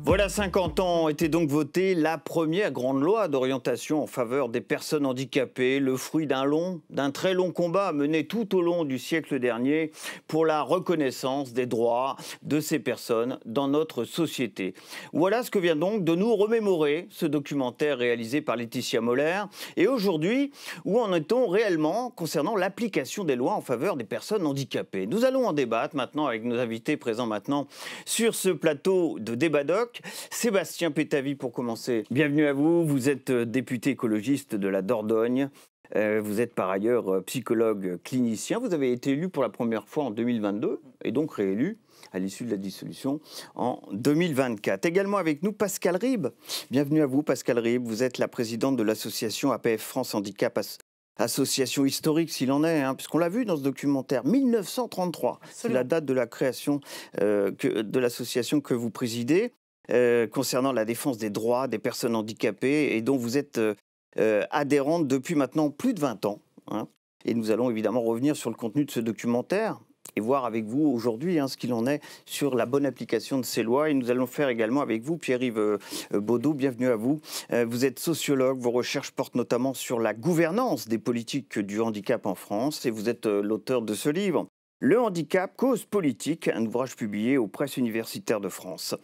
Voilà 50 ans était donc votée la première grande loi d'orientation en faveur des personnes handicapées, le fruit d'un très long combat mené tout au long du siècle dernier pour la reconnaissance des droits de ces personnes dans notre société. Voilà ce que vient donc de nous remémorer ce documentaire réalisé par Laetitia Moller. Et aujourd'hui, où en est-on réellement concernant l'application des lois en faveur des personnes handicapées? Nous allons en débattre maintenant avec nos invités présents maintenant sur ce plateau de Débat-Doc. Sébastien Pétavy pour commencer. Bienvenue à vous, vous êtes député écologiste de la Dordogne. Vous êtes par ailleurs psychologue clinicien. Vous avez été élu pour la première fois en 2022 et donc réélu à l'issue de la dissolution en 2024. Également avec nous Pascale Ribes. Bienvenue à vous Pascale Ribes. Vous êtes la présidente de l'association APF France Handicap, association historique s'il en est, puisqu'on l'a vu dans ce documentaire, 1933. C'est la date de la création de l'association que vous présidez. Concernant la défense des droits des personnes handicapées et dont vous êtes adhérente depuis maintenant plus de 20 ans. Et nous allons évidemment revenir sur le contenu de ce documentaire et voir avec vous aujourd'hui ce qu'il en est sur la bonne application de ces lois. Et nous allons faire également avec vous, Pierre-Yves Baudot, bienvenue à vous. Vous êtes sociologue, vos recherches portent notamment sur la gouvernance des politiques du handicap en France et vous êtes l'auteur de ce livre, Le handicap, cause politique, un ouvrage publié aux presses universitaires de France.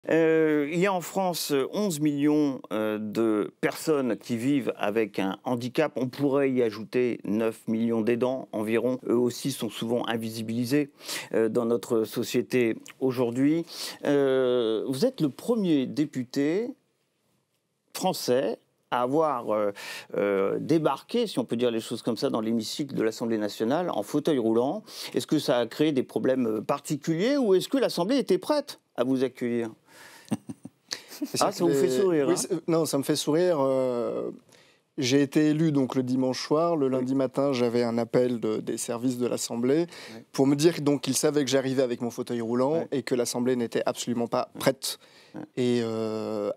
Il y a en France 11 millions de personnes qui vivent avec un handicap. On pourrait y ajouter 9 millions d'aidants environ. Eux aussi sont souvent invisibilisés dans notre société aujourd'hui. Vous êtes le premier député français à avoir débarqué, si on peut dire les choses comme ça, dans l'hémicycle de l'Assemblée nationale en fauteuil roulant. Est-ce que ça a créé des problèmes particuliers ou est-ce que l'Assemblée était prête à vous accueillir? Ça vous fait sourire. Oui, non, ça me fait sourire. J'ai été élu donc le dimanche soir. Le lundi matin, j'avais un appel des services de l'Assemblée pour me dire donc qu'ils savaient que j'arrivais avec mon fauteuil roulant et que l'Assemblée n'était absolument pas prête et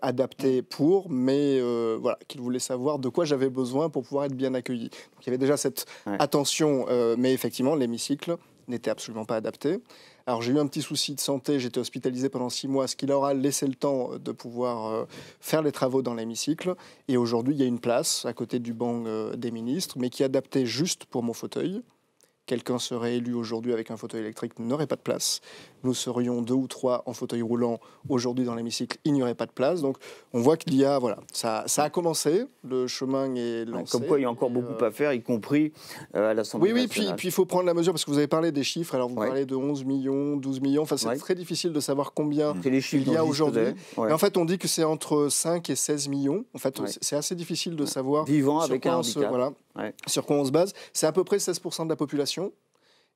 adaptée pour, mais voilà, qu'ils voulaient savoir de quoi j'avais besoin pour pouvoir être bien accueilli. Donc il y avait déjà cette attention, mais effectivement, l'hémicycle n'était absolument pas adapté. Alors j'ai eu un petit souci de santé, j'étais hospitalisé pendant 6 mois, ce qui leur a laissé le temps de pouvoir faire les travaux dans l'hémicycle. Et aujourd'hui, il y a une place à côté du banc des ministres, mais qui est adaptée juste pour mon fauteuil. Quelqu'un serait élu aujourd'hui avec un fauteuil électrique, n'aurait pas de place. Nous serions 2 ou 3 en fauteuil roulant. Aujourd'hui, dans l'hémicycle, il n'y aurait pas de place. Donc, on voit qu'il y a, voilà, ça a commencé, le chemin est lancé. Comme quoi, il y a encore beaucoup à faire, y compris à l'Assemblée nationale. Oui, puis il faut prendre la mesure, parce que vous avez parlé des chiffres. Alors, vous parlez de 11 millions, 12 millions. Enfin, c'est très difficile de savoir combien il y a aujourd'hui. En fait, on dit que c'est entre 5 et 16 millions. En fait, c'est assez difficile de savoir vivant avec un handicap. Sur quoi on se base. C'est à peu près 16% de la population.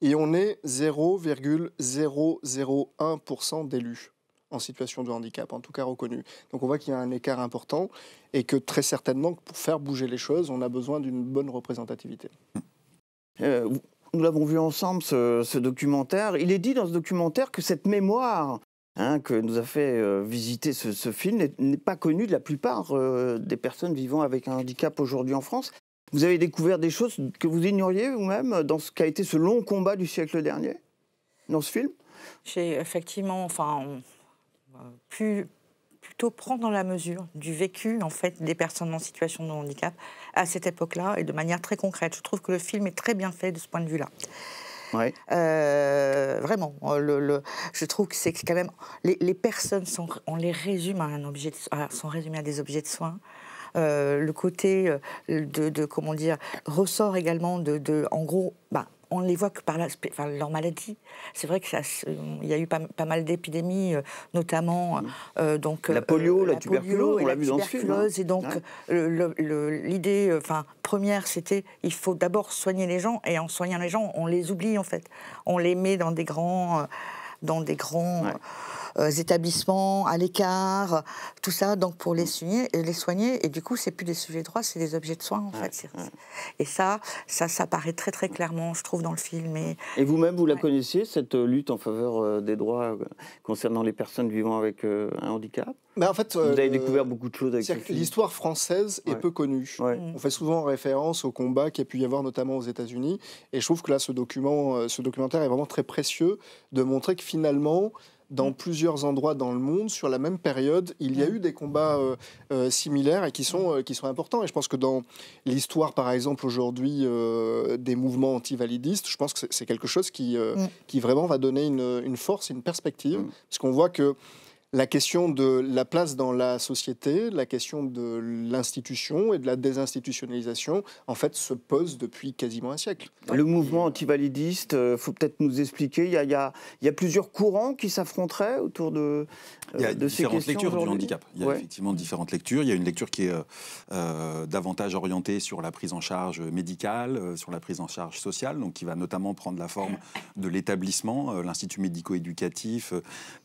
Et on est 0,001% d'élus en situation de handicap, en tout cas reconnus. Donc on voit qu'il y a un écart important et que très certainement, pour faire bouger les choses, on a besoin d'une bonne représentativité. Nous l'avons vu ensemble, ce documentaire. Il est dit dans ce documentaire que cette mémoire que nous a fait visiter ce film n'est pas connue de la plupart des personnes vivant avec un handicap aujourd'hui en France. Vous avez découvert des choses que vous ignoriez vous-même dans ce qu'a été ce long combat du siècle dernier, dans ce film? J'ai effectivement, plutôt prendre la mesure du vécu en fait des personnes en situation de handicap à cette époque-là et de manière très concrète. Je trouve que le film est très bien fait de ce point de vue-là. Vraiment, je trouve que c'est quand même les personnes on les résume à sont résumées à des objets de soins. Le côté comment dire, ressort également en gros, on ne les voit que par leur maladie. C'est vrai qu'il y a eu pas mal d'épidémies, notamment donc la polio, la tuberculose, on l'a vu dans ce film. Et donc l'idée première, c'était il faut d'abord soigner les gens, et en soignant les gens, on les oublie en fait. On les met dans des grands établissements à l'écart, tout ça, donc pour les soigner, et du coup c'est plus des sujets de droit, c'est des objets de soins en fait. Et ça paraît très très clairement, je trouve, dans le film. Et vous-même, vous la connaissiez, cette lutte en faveur des droits concernant les personnes vivant avec un handicap? En fait, vous avez découvère beaucoup de choses avec ce film. L'histoire française est peu connue. On fait souvent référence au combat qu'il y a pu y avoir notamment aux États-Unis, et je trouve que là, ce documentaire est vraiment très précieux de montrer que finalement, dans plusieurs endroits dans le monde, sur la même période, il y a eu des combats similaires et qui sont importants. Et je pense que dans l'histoire, par exemple, aujourd'hui, des mouvements antivalidistes, je pense que c'est quelque chose qui vraiment va donner une force, une perspective. Parce qu'on voit que la question de la place dans la société, la question de l'institution et de la désinstitutionnalisation, en fait, se pose depuis quasiment un siècle. Le mouvement antivalidiste, il faut peut-être nous expliquer, il y a plusieurs courants qui s'affronteraient autour de ces questions. Il y a différentes lectures du handicap. Il y a ouais. effectivement différentes lectures. Il y a une lecture qui est davantage orientée sur la prise en charge médicale, sur la prise en charge sociale, donc qui va notamment prendre la forme de l'établissement, l'Institut médico-éducatif,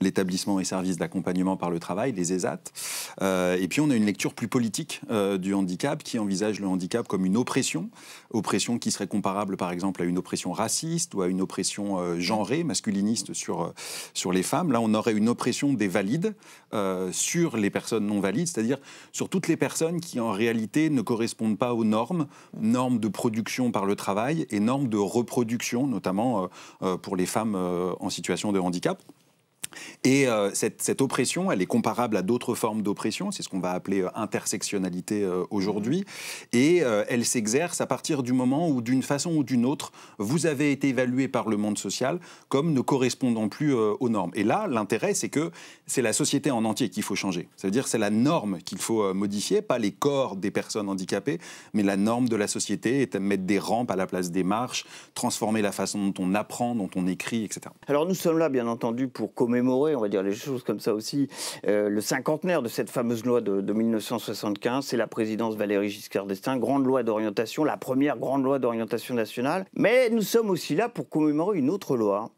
l'établissement et services d'accompagnement par le travail, les ESAT. Et puis on a une lecture plus politique du handicap qui envisage le handicap comme une oppression qui serait comparable par exemple à une oppression raciste ou à une oppression genrée, masculiniste sur les femmes. Là on aurait une oppression des valides sur les personnes non valides, c'est-à-dire sur toutes les personnes qui en réalité ne correspondent pas aux normes de production par le travail et normes de reproduction, notamment pour les femmes en situation de handicap. Et cette oppression, elle est comparable à d'autres formes d'oppression, c'est ce qu'on va appeler intersectionnalité aujourd'hui, et elle s'exerce à partir du moment où, d'une façon ou d'une autre, vous avez été évalué par le monde social comme ne correspondant plus aux normes. Et là, l'intérêt, c'est que c'est la société en entier qu'il faut changer. Ça veut dire que c'est la norme qu'il faut modifier, pas les corps des personnes handicapées, mais la norme de la société, et mettre des rampes à la place des marches, transformer la façon dont on apprend, dont on écrit, etc. Alors nous sommes là, bien entendu, pour commémorer, on va dire les choses comme ça aussi, le cinquantenaire de cette fameuse loi de 1975. C'est la présidence Valéry Giscard d'Estaing, grande loi d'orientation, la première grande loi d'orientation nationale. Mais nous sommes aussi là pour commémorer une autre loi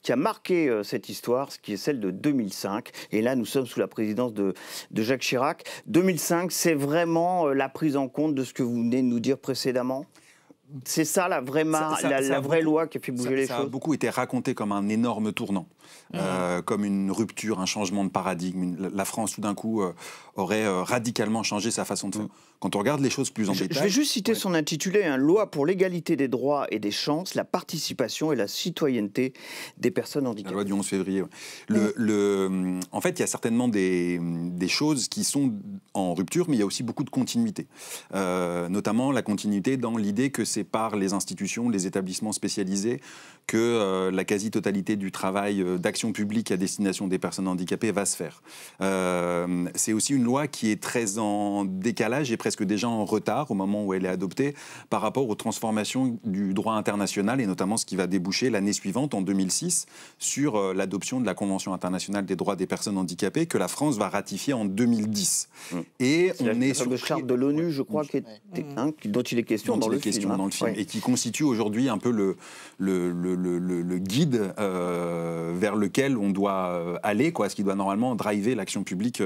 qui a marqué cette histoire, qui est celle de 2005. Et là, nous sommes sous la présidence de Jacques Chirac. 2005, c'est vraiment la prise en compte de ce que vous venez de nous dire précédemment ? C'est ça la vraie, vraie loi qui a fait bouger les choses. Ça a beaucoup été raconté comme un énorme tournant, comme une rupture, un changement de paradigme. La France, tout d'un coup, aurait radicalement changé sa façon de faire. Quand on regarde les choses plus en détail... Je vais juste citer son intitulé, Loi pour l'égalité des droits et des chances, la participation et la citoyenneté des personnes handicapées. La loi du 11 février. En fait, il y a certainement des choses qui sont en rupture, mais il y a aussi beaucoup de continuité. Notamment la continuité dans l'idée que c'est par les institutions, les établissements spécialisés que la quasi-totalité du travail d'action publique à destination des personnes handicapées va se faire. C'est aussi une loi qui est très en décalage et presque déjà en retard au moment où elle est adoptée par rapport aux transformations du droit international et notamment ce qui va déboucher l'année suivante, en 2006, sur l'adoption de la Convention internationale des droits des personnes handicapées que la France va ratifier en 2010. Et on est sur la charte de l'ONU, je crois, dont il est question dans le film. Et qui constitue aujourd'hui un peu le guide vers lequel on doit aller, ce qui doit normalement driver l'action publique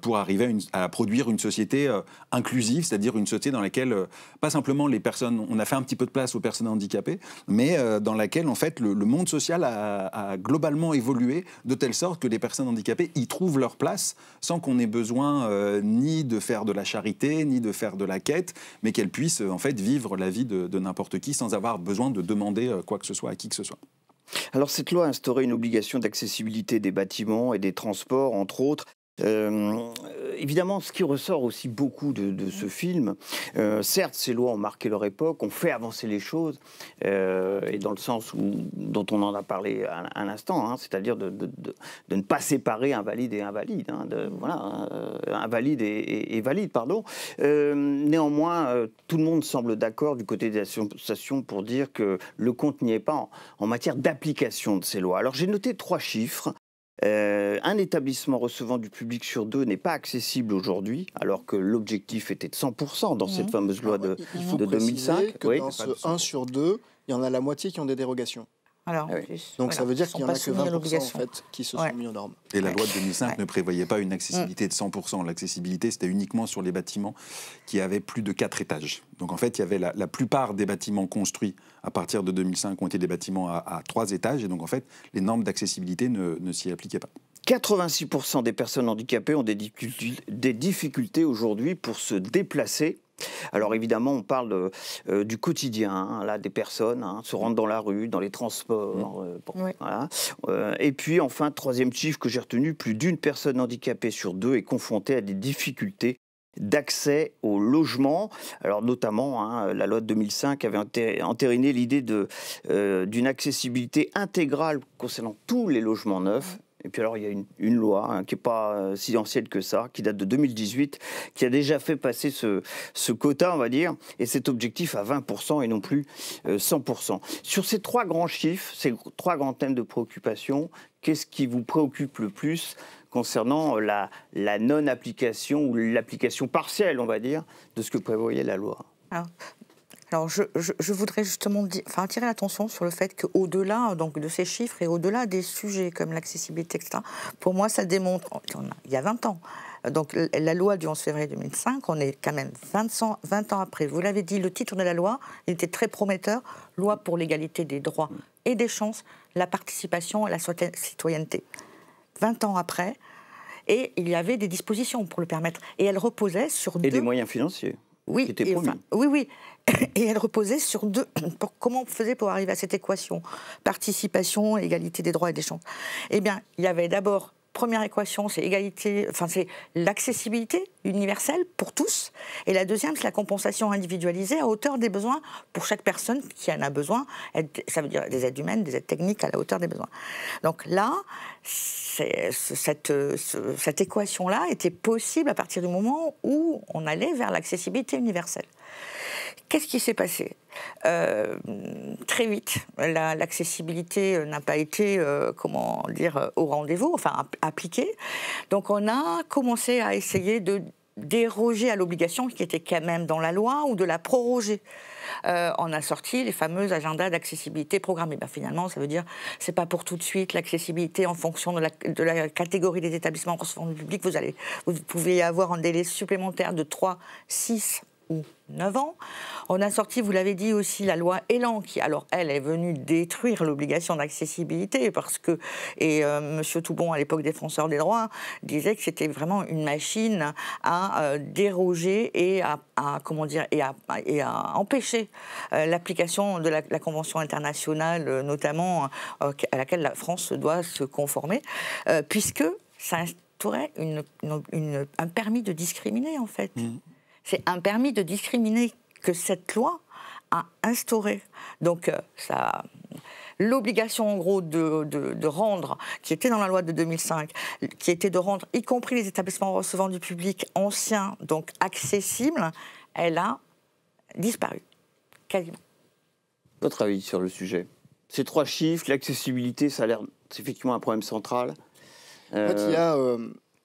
pour arriver à produire une société inclusive, c'est-à-dire une société dans laquelle, pas simplement les personnes, on a fait un petit peu de place aux personnes handicapées, mais dans laquelle, en fait, le monde social a globalement évolué de telle sorte que les personnes handicapées y trouvent leur place sans qu'on ait besoin ni de faire de la charité, ni de faire de la quête, mais qu'elles puissent, en fait, vivre la vie de n'importe qui sans avoir besoin de demander quoi que ce soit à qui que ce soit. Alors cette loi a instauré une obligation d'accessibilité des bâtiments et des transports, entre autres. Évidemment, ce qui ressort aussi beaucoup de ce film, certes, ces lois ont marqué leur époque, ont fait avancer les choses, et dans le sens dont on en a parlé à l'instant, c'est-à-dire de ne pas séparer invalide et invalide, invalide et valide, pardon. Néanmoins, tout le monde semble d'accord du côté des associations pour dire que le compte n'y est pas en matière d'application de ces lois. Alors j'ai noté 3 chiffres. Un établissement recevant du public sur 2 n'est pas accessible aujourd'hui, alors que l'objectif était de 100% dans cette fameuse loi de 2005. Que dans ce 1 sur 2, il y en a la moitié qui ont des dérogations. Alors, donc ça veut dire qu'il n'y en a que 20% en fait, qui se sont mis aux normes. Et la loi de 2005 ne prévoyait pas une accessibilité de 100%. L'accessibilité, c'était uniquement sur les bâtiments qui avaient plus de 4 étages. Donc en fait, il y avait la plupart des bâtiments construits à partir de 2005 ont été des bâtiments à 3 étages. Et donc en fait, les normes d'accessibilité ne s'y appliquaient pas. 86% des personnes handicapées ont des difficultés aujourd'hui pour se déplacer. Alors évidemment, on parle du quotidien, hein, là, des personnes, hein, se rendre dans la rue, dans les transports. Bon, Oui. voilà. Et puis enfin, troisième chiffre que j'ai retenu, plus d'une personne handicapée sur deux est confrontée à des difficultés d'accès au logement. Alors notamment, hein, la loi de 2005 avait entériné l'idée d'une accessibilité intégrale concernant tous les logements neufs. Et puis alors, il y a une loi hein, qui n'est pas si ancienne que ça, qui date de 2018, qui a déjà fait passer ce quota, on va dire, et cet objectif à 20% et non plus 100%. Sur ces trois grands chiffres, ces trois grands thèmes de préoccupation, qu'est-ce qui vous préoccupe le plus concernant la non-application ou l'application partielle, on va dire, de ce que prévoyait la loi? Alors, je voudrais justement attirer l'attention sur le fait qu'au-delà de ces chiffres et au-delà des sujets comme l'accessibilité, etc., pour moi, ça démontre, il y a 20 ans, donc la loi du 11 février 2005, on est quand même 20 ans après. Vous l'avez dit, le titre de la loi, il était très prometteur, loi pour l'égalité des droits et des chances, la participation et la citoyenneté. 20 ans après, et il y avait des dispositions pour le permettre. Et elle reposait sur des moyens financiers. Oui, qui étaient promis. Oui. Et elle reposait sur comment on faisait pour arriver à cette équation participation, égalité des droits et des chances. Eh bien, il y avait d'abord, première équation, c'est c'est l'accessibilité universelle pour tous. Et la deuxième, c'est la compensation individualisée à hauteur des besoins pour chaque personne qui en a besoin. Ça veut dire des aides humaines, des aides techniques à la hauteur des besoins. Donc là, cette équation-là était possible à partir du moment où on allait vers l'accessibilité universelle. Qu'est-ce qui s'est passé ? Très vite, l'accessibilité n'a pas été, au rendez-vous, enfin appliquée. Donc on a commencé à essayer de déroger à l'obligation qui était quand même dans la loi ou de la proroger. On a sorti les fameux agendas d'accessibilité programmés. Finalement, ça veut dire c'est pas pour tout de suite l'accessibilité en fonction de la catégorie des établissements recevant du public. Vous pouvez avoir un délai supplémentaire de 3, 6 ou 9 ans. On a sorti, vous l'avez dit aussi, la loi Elan, qui, alors, elle est venue détruire l'obligation d'accessibilité parce que, M. Toubon, à l'époque défenseur des droits, disait que c'était vraiment une machine à déroger et à empêcher l'application de la Convention internationale, notamment à laquelle la France doit se conformer, puisque ça instaurait un permis de discriminer, en fait. C'est un permis de discriminer que cette loi a instauré. Donc, l'obligation, en gros, de rendre, qui était dans la loi de 2005, qui était de rendre, y compris les établissements recevant du public anciens, donc accessibles, elle a disparu, quasiment. Votre avis sur le sujet? Ces trois chiffres, l'accessibilité, ça a l'air, c'est effectivement un problème central. En fait, il y a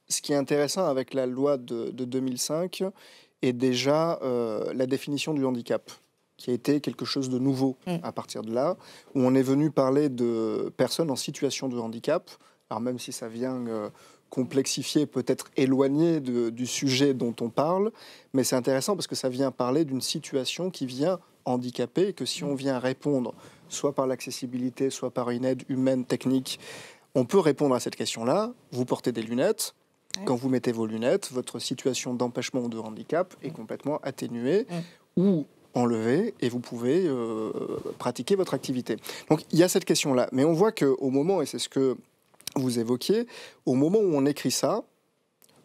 ce qui est intéressant avec la loi de 2005 est déjà la définition du handicap, qui a été quelque chose de nouveau à partir de là, où on est venu parler de personnes en situation de handicap. Alors même si ça vient complexifier, peut-être éloigner du sujet dont on parle, mais c'est intéressant parce que ça vient parler d'une situation qui vient handicaper, et que si on vient répondre, soit par l'accessibilité, soit par une aide humaine, technique, on peut répondre à cette question-là. Vous portez des lunettes. Quand vous mettez vos lunettes, votre situation d'empêchement ou de handicap est complètement atténuée ou enlevée et vous pouvez pratiquer votre activité. Donc il y a cette question-là. Mais on voit qu'au moment, et c'est ce que vous évoquiez, au moment où on écrit ça,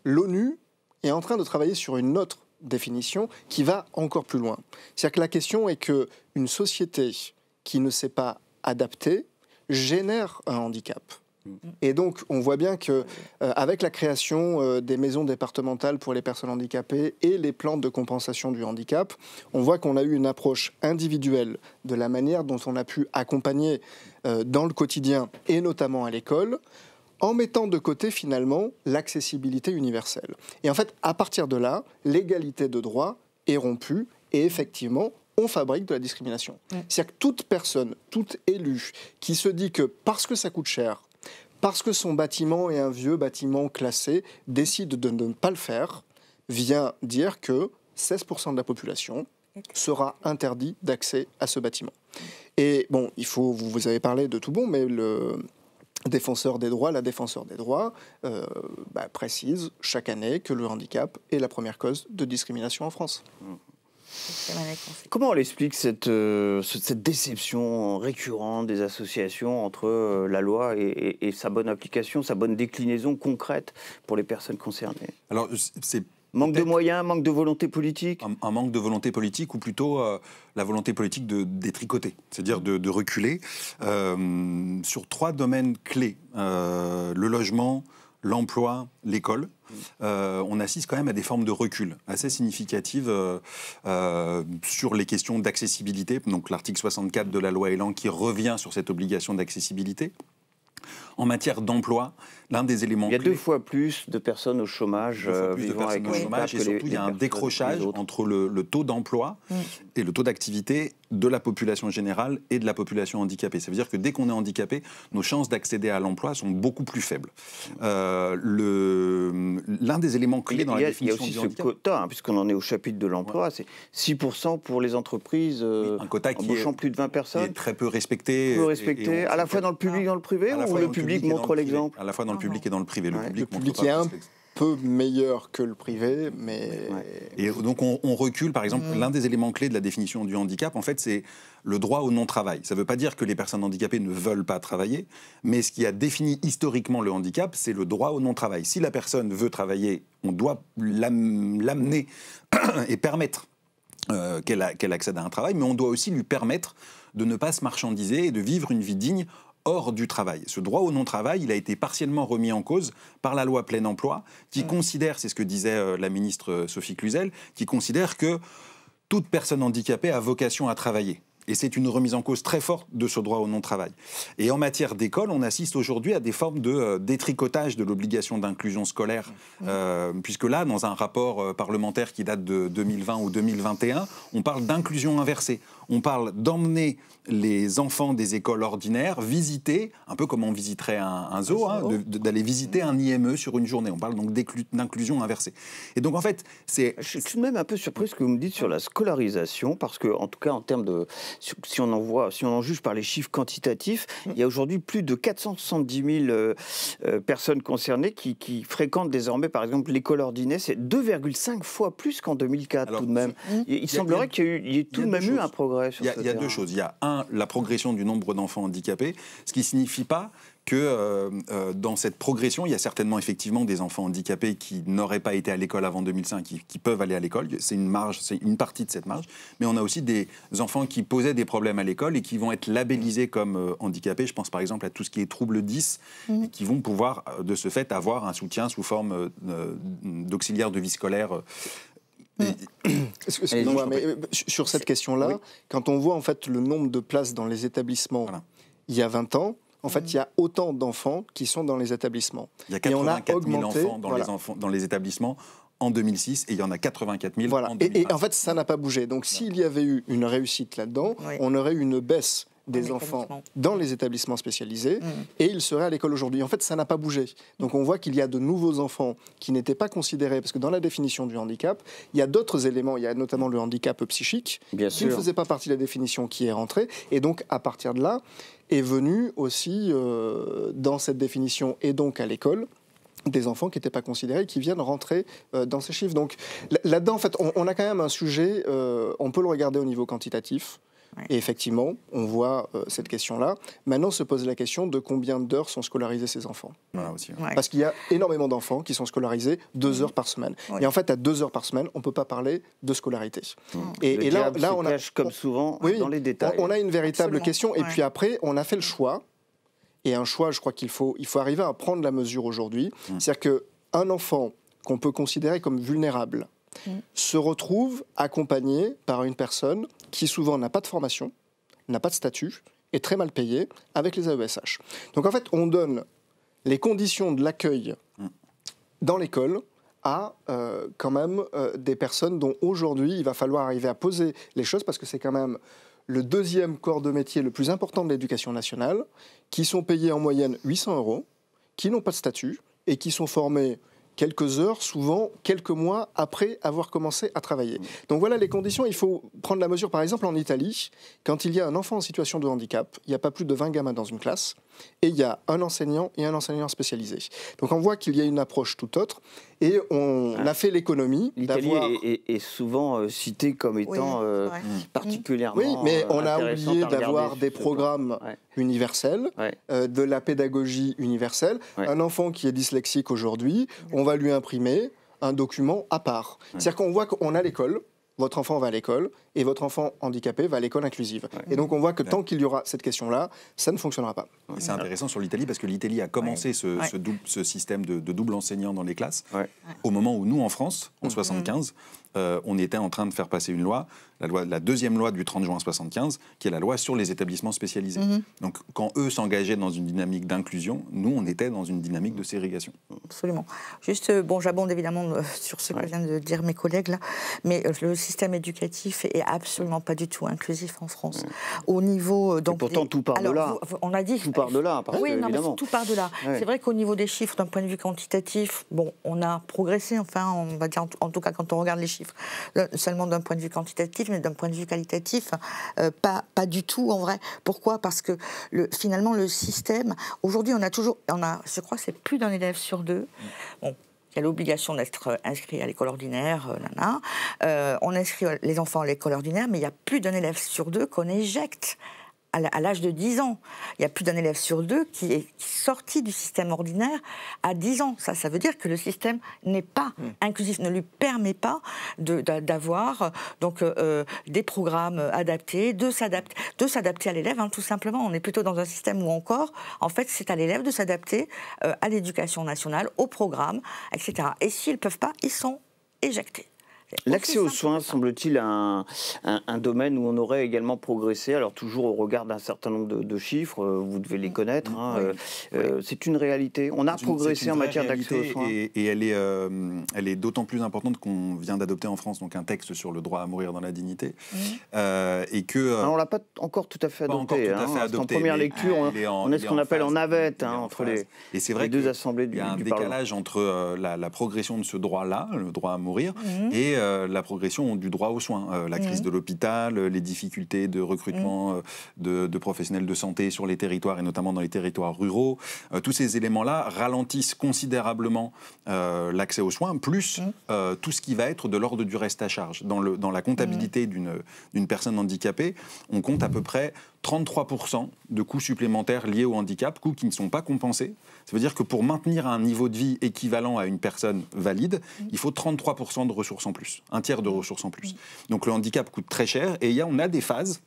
l'ONU est en train de travailler sur une autre définition qui va encore plus loin. C'est-à-dire que la question est qu'une société qui ne s'est pas adaptée génère un handicap. Et donc, on voit bien qu'avec la création des maisons départementales pour les personnes handicapées et les plans de compensation du handicap, on voit qu'on a eu une approche individuelle de la manière dont on a pu accompagner dans le quotidien et notamment à l'école, en mettant de côté finalement l'accessibilité universelle. Et en fait, à partir de là, l'égalité de droit est rompue et effectivement, on fabrique de la discrimination. C'est-à-dire que toute personne, tout élu qui se dit que parce que ça coûte cher, parce que son bâtiment est un vieux bâtiment classé, décide de ne pas le faire, vient dire que 16% de la population sera interdit d'accès à ce bâtiment. Et bon, vous avez parlé de Toubon, mais le défenseur des droits, la défenseur des droits précise chaque année que le handicap est la première cause de discrimination en France. Comment on explique cette déception récurrente des associations entre la loi et sa bonne application, sa bonne déclinaison concrète pour les personnes concernées? Alors, c'est manque de moyens, manque de volonté politique? Un manque de volonté politique, ou plutôt la volonté politique de détricoter, c'est-à-dire de reculer sur 3 domaines clés. Le logement, l'emploi, l'école. On assiste quand même à des formes de recul assez significatives sur les questions d'accessibilité. Donc l'article 64 de la loi Elan qui revient sur cette obligation d'accessibilité. En matière d'emploi, l'un des éléments clés... Il y a 2 fois plus de personnes au chômage vivant avec un handicap. Et surtout, il y a un décrochage entre le taux d'emploi et le taux d'activité de la population générale et de la population handicapée. Ça veut dire que dès qu'on est handicapé, nos chances d'accéder à l'emploi sont beaucoup plus faibles. L'un des éléments clés dans la définition du handicap... Il y a aussi ce quota, puisqu'on en est au chapitre de l'emploi, c'est 6% pour les entreprises un quota embauchant plus de 20 personnes. Qui est très peu respecté. Peu respecté, à la fois dans le public et dans le privé, ou le public montre l'exemple? À la fois dans le public et dans le privé. Le public est un peu meilleur que le privé, mais... Et donc on recule, par exemple, l'un des éléments clés de la définition du handicap, en fait, c'est le droit au non-travail. Ça ne veut pas dire que les personnes handicapées ne veulent pas travailler, mais ce qui a défini historiquement le handicap, c'est le droit au non-travail. Si la personne veut travailler, on doit l'amener et permettre qu'elle accède à un travail, mais on doit aussi lui permettre de ne pas se marchandiser et de vivre une vie digne hors du travail. Ce droit au non-travail, il a été partiellement remis en cause par la loi plein emploi, qui considère, c'est ce que disait la ministre Sophie Cluzel, qui considère que toute personne handicapée a vocation à travailler. Et c'est une remise en cause très forte de ce droit au non-travail. Et en matière d'école, on assiste aujourd'hui à des formes de détricotage de l'obligation d'inclusion scolaire, puisque là, dans un rapport parlementaire qui date de 2020 ou 2021, on parle d'inclusion inversée. On parle d'emmener les enfants des écoles ordinaires visiter, un peu comme on visiterait un zoo, d'aller visiter un IME sur une journée. On parle donc d'inclusion inversée. Et donc en fait, c'est... Je suis tout de même un peu surpris ce que vous me dites sur la scolarisation, parce que en tout cas en termes de... Si on en juge par les chiffres quantitatifs, il y a aujourd'hui plus de 470 000 personnes concernées qui fréquentent désormais, par exemple, l'école ordinaire. C'est 2,5 fois plus qu'en 2004. Alors, tout de même. Il semblerait qu'il y ait tout de même eu un progrès sur ce terrain. Il y a 2 choses. Il y a la progression du nombre d'enfants handicapés, ce qui ne signifie pas que dans cette progression, il y a certainement effectivement des enfants handicapés qui n'auraient pas été à l'école avant 2005, qui peuvent aller à l'école. C'est une marge, c'est une partie de cette marge. Mais on a aussi des enfants qui posaient des problèmes à l'école et qui vont être labellisés comme handicapés. Je pense par exemple à tout ce qui est trouble 10, et qui vont pouvoir de ce fait avoir un soutien sous forme d'auxiliaire de vie scolaire. Excusez-moi, mais sur cette question-là, quand on voit en fait le nombre de places dans les établissements il y a 20 ans, en fait, il y a autant d'enfants qui sont dans les établissements. Il y a 84 000 enfants dans les établissements en 2006 et il y en a 84 000 en 2020. Et en fait, ça n'a pas bougé. Donc s'il y avait eu une réussite là-dedans, on aurait eu une baisse des enfants dans les établissements spécialisés et ils seraient à l'école aujourd'hui. En fait, ça n'a pas bougé. Donc on voit qu'il y a de nouveaux enfants qui n'étaient pas considérés, parce que dans la définition du handicap, il y a d'autres éléments, il y a notamment le handicap psychique, qui ne faisait pas partie de la définition qui est rentrée. Et donc à partir de là, est venu aussi dans cette définition et donc à l'école, des enfants qui n'étaient pas considérés, qui viennent rentrer dans ces chiffres. Donc là-dedans, en fait, on a quand même un sujet, on peut le regarder au niveau quantitatif. Et effectivement, on voit cette question-là. Maintenant se pose la question de combien d'heures sont scolarisés ces enfants. Voilà aussi. Parce qu'il y a énormément d'enfants qui sont scolarisés 2 heures par semaine. Et en fait, à 2 heures par semaine, on ne peut pas parler de scolarité. Et là, on a, comme souvent, dans les détails. On a une véritable question. Et puis après, on a fait le choix. Et un choix, je crois qu'il faut arriver à prendre la mesure aujourd'hui. C'est-à-dire qu'un enfant qu'on peut considérer comme vulnérable se retrouve accompagné par une personne qui souvent n'a pas de formation, n'a pas de statut, est très mal payée, avec les AESH. Donc en fait, on donne les conditions de l'accueil dans l'école à quand même des personnes dont aujourd'hui il va falloir arriver à poser les choses, parce que c'est quand même le 2e corps de métier le plus important de l'éducation nationale, qui sont payés en moyenne 800 €, qui n'ont pas de statut et qui sont formés quelques heures, souvent quelques mois après avoir commencé à travailler. Donc voilà les conditions, il faut prendre la mesure. Par exemple, en Italie, quand il y a un enfant en situation de handicap, il n'y a pas plus de 20 gamins dans une classe, et il y a un enseignant et un enseignant spécialisé. Donc on voit qu'il y a une approche tout autre, et on a fait l'économie d'avoir... L'Italie est souvent citée comme étant particulièrement Oui, mais on a oublié d'avoir sur des ce programmes plan. universels, de la pédagogie universelle. Un enfant qui est dyslexique aujourd'hui, on va lui imprimer un document à part. C'est-à-dire qu'on voit qu'on a l'école, votre enfant va à l'école, et votre enfant handicapé va à l'école inclusive. Et donc on voit que tant qu'il y aura cette question-là, ça ne fonctionnera pas. Et c'est intéressant sur l'Italie, parce que l'Italie a commencé ce système de double enseignant dans les classes, au moment où nous, en France, en 1975, on était en train de faire passer une loi, la deuxième loi du 30 juin 1975, qui est la loi sur les établissements spécialisés. Donc quand eux s'engageaient dans une dynamique d'inclusion, nous, on était dans une dynamique de ségrégation. Absolument. Juste, bon, j'abonde évidemment sur ce que viennent de dire mes collègues là, mais le système éducatif est absolument pas du tout inclusif en France. Au niveau... Donc, pourtant, tout part de là. On a dit... Tout part de là, parce oui, que, non, évidemment. mais tout part de là. C'est vrai qu'au niveau des chiffres, d'un point de vue quantitatif, bon, on a progressé, enfin, on va dire, en tout cas, quand on regarde les chiffres, seulement d'un point de vue quantitatif, mais d'un point de vue qualitatif, pas du tout, en vrai. Pourquoi ? Parce que, finalement, le système... Aujourd'hui, je crois que c'est plus d'un élève sur deux. Bon, il y a l'obligation d'être inscrit à l'école ordinaire, on inscrit les enfants à l'école ordinaire, mais il y a plus d'un élève sur deux qu'on éjecte à l'âge de 10 ans. Il y a plus d'un élève sur deux qui est sorti du système ordinaire à 10 ans. Ça veut dire que le système n'est pas inclusif, ne lui permet pas d'avoir des programmes adaptés, de s'adapter à l'élève, tout simplement. On est plutôt dans un système où encore, en fait, c'est à l'élève de s'adapter à l'éducation nationale, au programme, etc. Et s'ils ne peuvent pas, ils sont éjectés. L'accès aux soins, semble-t-il, un domaine où on aurait également progressé, alors toujours au regard d'un certain nombre de chiffres, vous devez les connaître, c'est une réalité. On a progressé en matière d'accès aux soins. Et elle est d'autant plus importante qu'on vient d'adopter en France donc, un texte sur le droit à mourir dans la dignité. Et que, alors, on ne l'a pas encore tout à fait adopté. En première lecture, on est ce qu'on appelle en navette entre les deux assemblées du Parlement. Il y a un décalage entre la progression de ce droit-là, le droit à mourir, et la progression du droit aux soins, la crise de l'hôpital, les difficultés de recrutement de professionnels de santé sur les territoires et notamment dans les territoires ruraux. Tous ces éléments-là ralentissent considérablement l'accès aux soins, plus tout ce qui va être de l'ordre du reste à charge. Dans la comptabilité d'une personne handicapée, on compte à peu près 33% de coûts supplémentaires liés au handicap, coûts qui ne sont pas compensés. Ça veut dire que pour maintenir un niveau de vie équivalent à une personne valide, il faut 33% de ressources en plus, un tiers de ressources en plus. Donc le handicap coûte très cher et on a des phases,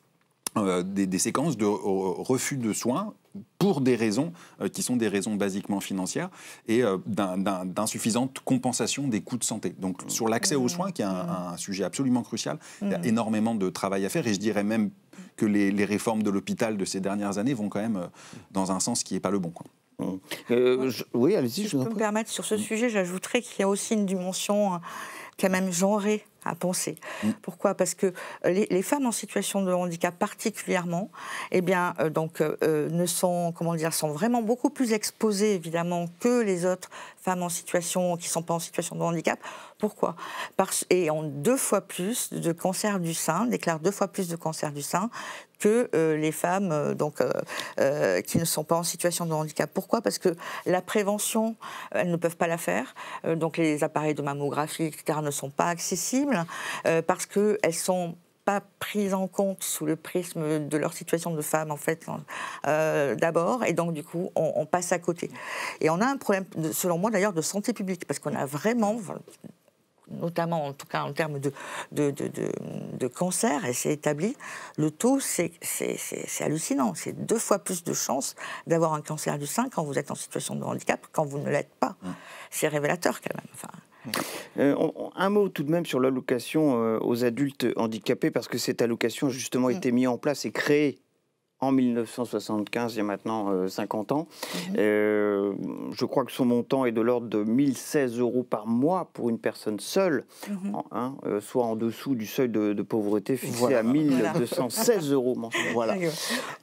des séquences de refus de soins pour des raisons qui sont des raisons basiquement financières et d'insuffisante compensation des coûts de santé. Donc sur l'accès aux soins, qui est un sujet absolument crucial, il y a énormément de travail à faire et je dirais même que les réformes de l'hôpital de ces dernières années vont quand même dans un sens qui n'est pas le bon, quoi. Oui, allez-y, si je peux me permettre, sur ce sujet, j'ajouterais qu'il y a aussi une dimension quand même genrée à penser. Pourquoi ? Parce que les femmes en situation de handicap particulièrement, sont vraiment beaucoup plus exposées évidemment que les autres femmes en situation qui ne sont pas en situation de handicap. Pourquoi ? Et ont 2 fois plus de cancer du sein, déclarent 2 fois plus de cancer du sein que les femmes qui ne sont pas en situation de handicap. Pourquoi ? Parce que la prévention, elles ne peuvent pas la faire. Donc les appareils de mammographie, etc., ne sont pas accessibles parce qu'elles ne sont pas prises en compte sous le prisme de leur situation de femme, en fait, d'abord. Et donc, du coup, on passe à côté. Et on a un problème, selon moi, d'ailleurs, de santé publique, parce qu'on a vraiment... notamment en tout cas en termes de cancer, et c'est établi, le taux, c'est hallucinant. C'est 2 fois plus de chances d'avoir un cancer du sein quand vous êtes en situation de handicap quand vous ne l'êtes pas. C'est révélateur quand même. Un mot tout de même sur l'allocation aux adultes handicapés, parce que cette allocation justement a été mise en place et créée en 1975, il y a maintenant 50 ans. Je crois que son montant est de l'ordre de 1 016 € par mois pour une personne seule, soit en dessous du seuil de pauvreté fixé à 1 216 € mensuels. Voilà.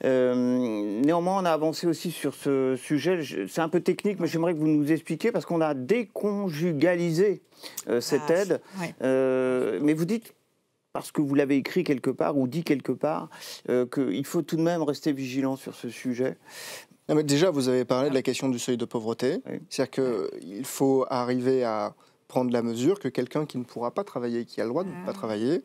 Néanmoins, on a avancé aussi sur ce sujet. C'est un peu technique, mais j'aimerais que vous nous expliquiez, parce qu'on a déconjugalisé cette aide. Mais vous dites, parce que vous l'avez écrit quelque part ou dit quelque part, qu'il faut tout de même rester vigilant sur ce sujet. Non, mais déjà, vous avez parlé de la question du seuil de pauvreté. Oui. C'est-à-dire qu'il faut arriver à prendre la mesure que quelqu'un qui ne pourra pas travailler, qui a le droit de ne pas travailler,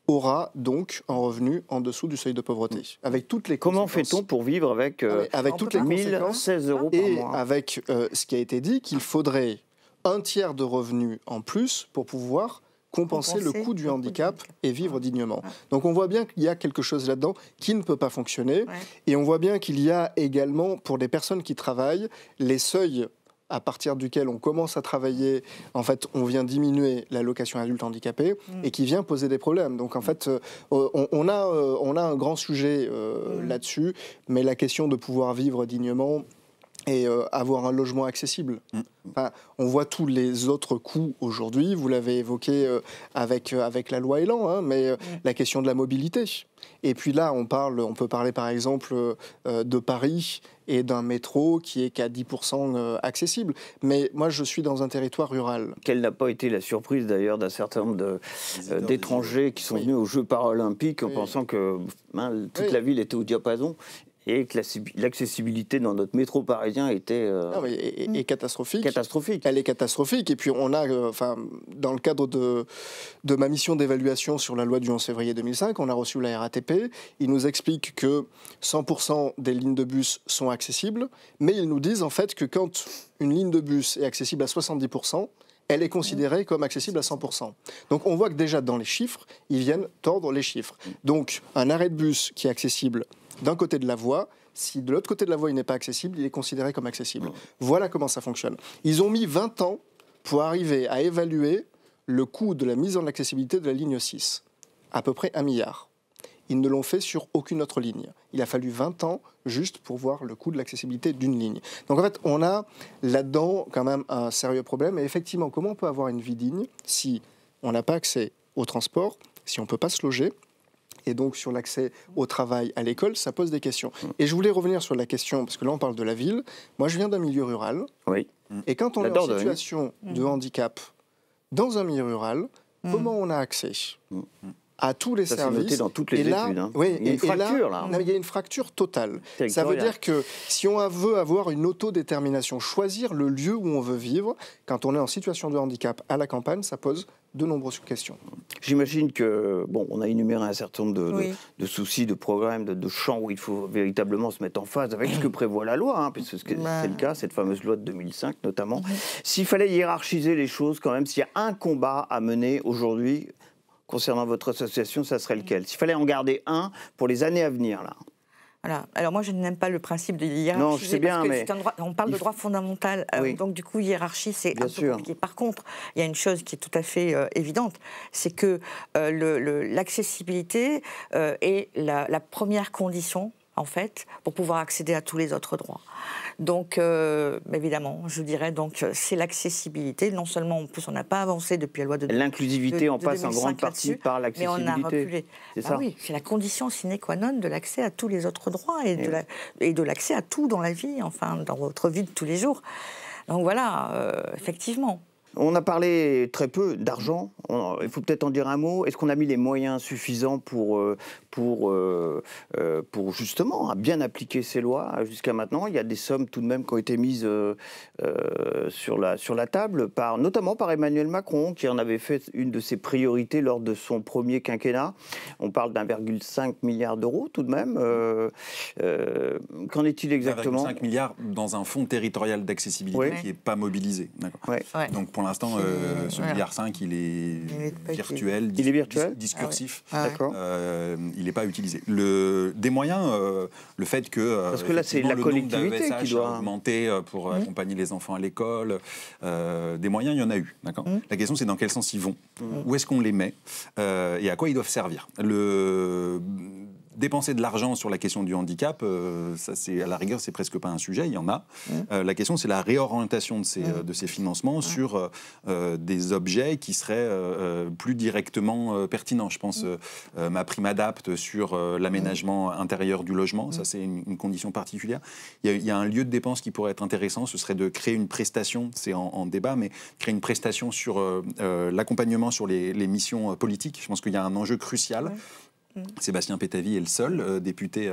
aura donc un revenu en dessous du seuil de pauvreté. Avec toutes les Comment conséquences. fait-on pour vivre avec, avec toutes les conséquences 1016 euros par et mois avec ce qui a été dit, qu'il faudrait un tiers de revenus en plus pour pouvoir compenser le coût du handicap et vivre dignement. Donc on voit bien qu'il y a quelque chose là-dedans qui ne peut pas fonctionner. Et on voit bien qu'il y a également, pour les personnes qui travaillent, les seuils à partir duquel on commence à travailler, en fait, on vient diminuer l'allocation adulte handicapé et qui vient poser des problèmes. Donc, en fait, on a un grand sujet là-dessus, mais la question de pouvoir vivre dignement et avoir un logement accessible. Enfin, on voit tous les autres coûts aujourd'hui, vous l'avez évoqué avec la loi Elan, mais la question de la mobilité. Et puis là, on peut parler par exemple de Paris et d'un métro qui est qu'à 10% accessible. Mais moi, je suis dans un territoire rural. Quelle n'a pas été la surprise d'ailleurs d'un certain nombre d'étrangers qui sont venus aux Jeux paralympiques en pensant que toute la ville était au diapason et que l'accessibilité dans notre métro parisien était catastrophique. Catastrophique. Elle est catastrophique. Et puis on a, dans le cadre de ma mission d'évaluation sur la loi du 11 février 2005, on a reçu la RATP. Ils nous expliquent que 100% des lignes de bus sont accessibles, mais ils nous disent en fait que quand une ligne de bus est accessible à 70%, elle est considérée comme accessible à 100%. Donc on voit que déjà dans les chiffres, ils viennent tordre les chiffres. Donc un arrêt de bus qui est accessible d'un côté de la voie, si de l'autre côté de la voie il n'est pas accessible, il est considéré comme accessible. Voilà comment ça fonctionne. Ils ont mis 20 ans pour arriver à évaluer le coût de la mise en accessibilité de la ligne 6, à peu près 1 milliard. Ils ne l'ont fait sur aucune autre ligne. Il a fallu 20 ans juste pour voir le coût de l'accessibilité d'une ligne. Donc en fait, on a là-dedans quand même un sérieux problème. Et effectivement, comment on peut avoir une vie digne si on n'a pas accès au transport, si on ne peut pas se loger ? Et donc sur l'accès au travail, à l'école, ça pose des questions. Et je voulais revenir sur la question, parce que là on parle de la ville. Moi je viens d'un milieu rural. Oui. Et quand on est en situation de handicap dans un milieu rural, comment on a accès à tous les services? C'est noté dans toutes les et là, études. Oui, il y a une fracture là. Il y a une fracture totale. Ça veut dire que si on veut avoir une autodétermination, choisir le lieu où on veut vivre, quand on est en situation de handicap à la campagne, ça pose de nombreuses questions. J'imagine que, on a énuméré un certain nombre de soucis, de programmes, de champs où il faut véritablement se mettre en phase avec ce que prévoit la loi, puisque c'est le cas, cette fameuse loi de 2005 notamment. S'il fallait hiérarchiser les choses quand même, s'il y a un combat à mener aujourd'hui concernant votre association, ça serait lequel? S'il fallait en garder un pour les années à venir, là. Voilà. Alors moi, je n'aime pas le principe de hiérarchie. Non, je sais bien, mais on parle de droit fondamental, donc du coup, hiérarchie, c'est un peu compliqué. Par contre, il y a une chose qui est tout à fait évidente, c'est que l'accessibilité est la première condition, en fait, pour pouvoir accéder à tous les autres droits. Donc, évidemment, je dirais, donc, c'est l'accessibilité. Non seulement, en plus, on n'a pas avancé depuis la loi de 2005. L'inclusivité en passe en grande partie par l'accessibilité. Mais on a reculé. C'est ça. Oui, c'est la condition sine qua non de l'accès à tous les autres droits et de l'accès à tout dans la vie, enfin, dans votre vie de tous les jours. Donc voilà, effectivement. On a parlé très peu d'argent. Il faut peut-être en dire un mot. Est-ce qu'on a mis les moyens suffisants pour justement bien appliquer ces lois jusqu'à maintenant? Il y a des sommes tout de même qui ont été mises sur la table, notamment par Emmanuel Macron, qui en avait fait une de ses priorités lors de son premier quinquennat. On parle d'1,5 milliard d'euros tout de même. Qu'en est-il exactement? 1,5 milliard dans un fonds territorial d'accessibilité qui n'est pas mobilisé. Donc pour l'instant, ce milliard 5, il est virtuel, discursif. D'accord. Il n'est pas utilisé. Des moyens, le fait que parce que là, c'est la collectivité qui doit augmenter pour accompagner les enfants à l'école. Des moyens, il y en a eu. D'accord. La question, c'est dans quel sens ils vont, où est-ce qu'on les met et à quoi ils doivent servir. Dépenser de l'argent sur la question du handicap, ça, à la rigueur, c'est presque pas un sujet, il y en a. La question, c'est la réorientation de ces financements sur des objets qui seraient plus directement pertinents. Je pense ma prime adapte sur l'aménagement intérieur du logement, ça c'est une condition particulière. Il y a un lieu de dépense qui pourrait être intéressant, ce serait de créer une prestation, c'est en débat, mais créer une prestation sur l'accompagnement sur les missions politiques. Je pense qu'il y a un enjeu crucial. Sébastien Pétavy est le seul député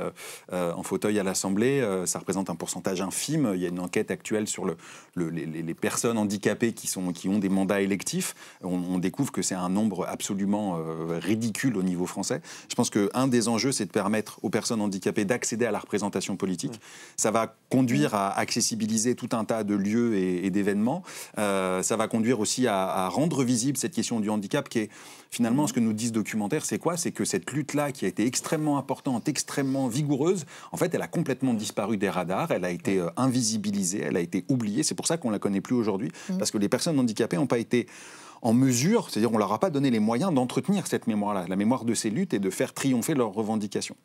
en fauteuil à l'Assemblée. Ça représente un pourcentage infime. Il y a une enquête actuelle sur les personnes handicapées qui ont des mandats électifs. On découvre que c'est un nombre absolument ridicule au niveau français. Je pense qu'un des enjeux, c'est de permettre aux personnes handicapées d'accéder à la représentation politique. Ça va conduire à accessibiliser tout un tas de lieux et d'événements. Ça va conduire aussi à rendre visible cette question du handicap qui est finalement ce que nous dit ce documentaire, c'est quoi? C'est que cette lutte-là qui a été extrêmement importante, extrêmement vigoureuse, en fait, elle a complètement disparu des radars, elle a été invisibilisée, elle a été oubliée. C'est pour ça qu'on ne la connaît plus aujourd'hui, parce que les personnes handicapées n'ont pas été en mesure, c'est-à-dire on ne leur a pas donné les moyens d'entretenir cette mémoire-là, la mémoire de ces luttes et de faire triompher leurs revendications.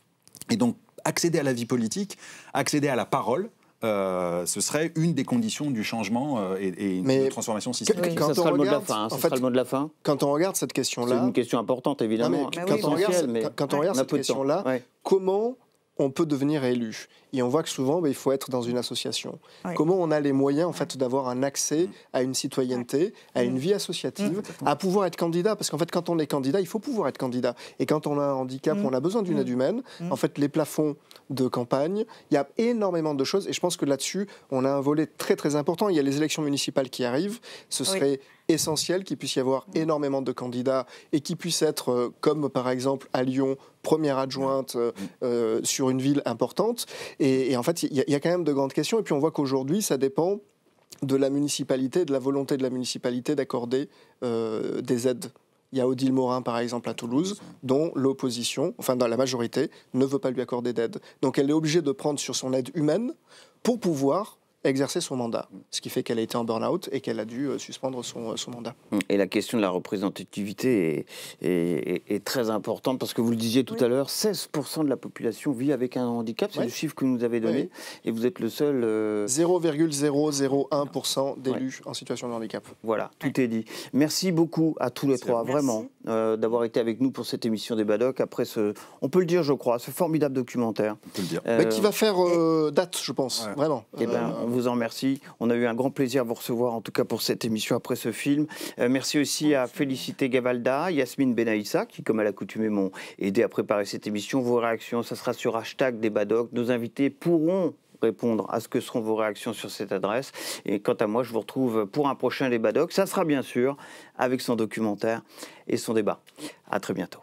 Et donc, accéder à la vie politique, accéder à la parole, ce serait une des conditions du changement et une transformation systémique. Ça sera le mot de la fin. Ça sera le mot de la fin. Quand on regarde cette question-là... C'est une question importante, évidemment. Quand on regarde cette question-là, comment on peut devenir élu? Et on voit que souvent, il faut être dans une association. Comment on a les moyens en fait, d'avoir un accès à une citoyenneté, à une vie associative, à pouvoir être candidat? Parce qu'en fait, quand on est candidat, il faut pouvoir être candidat. Et quand on a un handicap, on a besoin d'une aide humaine. En fait, les plafonds de campagne, il y a énormément de choses. Et je pense que là-dessus, on a un volet très, très important. Il y a les élections municipales qui arrivent. Ce serait essentiel qu'il puisse y avoir énormément de candidats et qui puissent être, comme par exemple à Lyon, première adjointe sur une ville importante. Et en fait, il y a quand même de grandes questions. Et puis on voit qu'aujourd'hui, ça dépend de la municipalité, de la volonté de la municipalité d'accorder des aides. Il y a Odile Morin, par exemple, à Toulouse, dont l'opposition, enfin dans la majorité, ne veut pas lui accorder d'aide. Donc elle est obligée de prendre sur son aide humaine pour pouvoir exercer son mandat. Ce qui fait qu'elle a été en burn-out et qu'elle a dû suspendre son mandat. Et la question de la représentativité est très importante parce que vous le disiez tout à l'heure, 16% de la population vit avec un handicap, c'est le chiffre que vous nous avez donné, et vous êtes le seul... 0,001% d'élus en situation de handicap. Voilà, tout est dit. Merci beaucoup à tous les trois, vraiment, d'avoir été avec nous pour cette émission des Badocs. Après on peut le dire, je crois, ce formidable documentaire. On peut le dire. Mais qui va faire date, je pense, vraiment. Eh ben, on vous en remercie. On a eu un grand plaisir à vous recevoir, en tout cas pour cette émission après ce film. Merci aussi à Félicité Gavalda, Yasmine Benaïssa, qui, comme à l'accoutumée, m'ont aidé à préparer cette émission. Vos réactions, ça sera sur hashtag des Badocs. Nos invités pourront répondre à ce que seront vos réactions sur cette adresse. Et quant à moi, je vous retrouve pour un prochain des Badocs. Ça sera bien sûr avec son documentaire et son débat. À très bientôt.